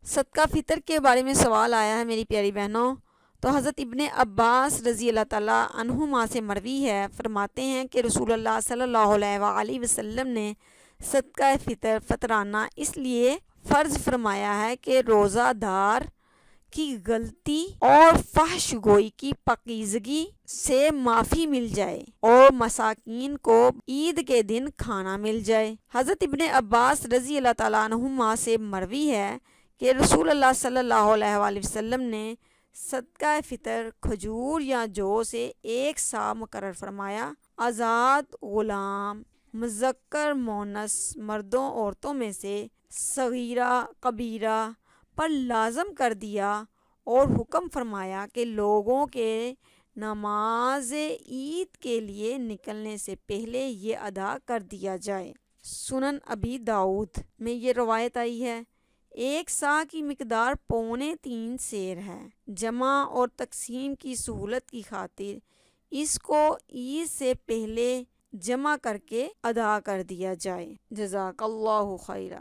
صدقہ فطر کے بارے میں سوال آیا ہے میری پیاری بہنوں، تو حضرت ابن عباس رضی اللہ تعالیٰ عنہما سے مروی ہے، فرماتے ہیں کہ رسول اللہ صلی اللہ علیہ وآلہ وسلم نے صدقہ فطر فطرانہ اس لیے فرض فرمایا ہے کہ روزہ دار کی غلطی اور فحش گوئی کی پاکیزگی سے معافی مل جائے اور مساکین کو عید کے دن کھانا مل جائے۔ حضرت ابن عباس رضی اللہ تعالیٰ عنہما سے مروی ہے کہ رسول اللہ صلی اللہ علیہ وآلہ وسلم نے صدقہ فطر کھجور یا جو سے 1 سا مقرر فرمایا، آزاد غلام، مذکر مونس، مردوں عورتوں میں سے صغیرہ کبیرہ پر لازم کر دیا اور حکم فرمایا کہ لوگوں کے نماز عید کے لیے نکلنے سے پہلے یہ ادا کر دیا جائے۔ سنن ابی داؤد میں یہ روایت آئی ہے، 1 سا کی مقدار 3.25 سیر ہے۔ جمع اور تقسیم کی سہولت کی خاطر اس کو عید سے پہلے جمع کر کے ادا کر دیا جائے۔ جزاک اللہ خیرہ۔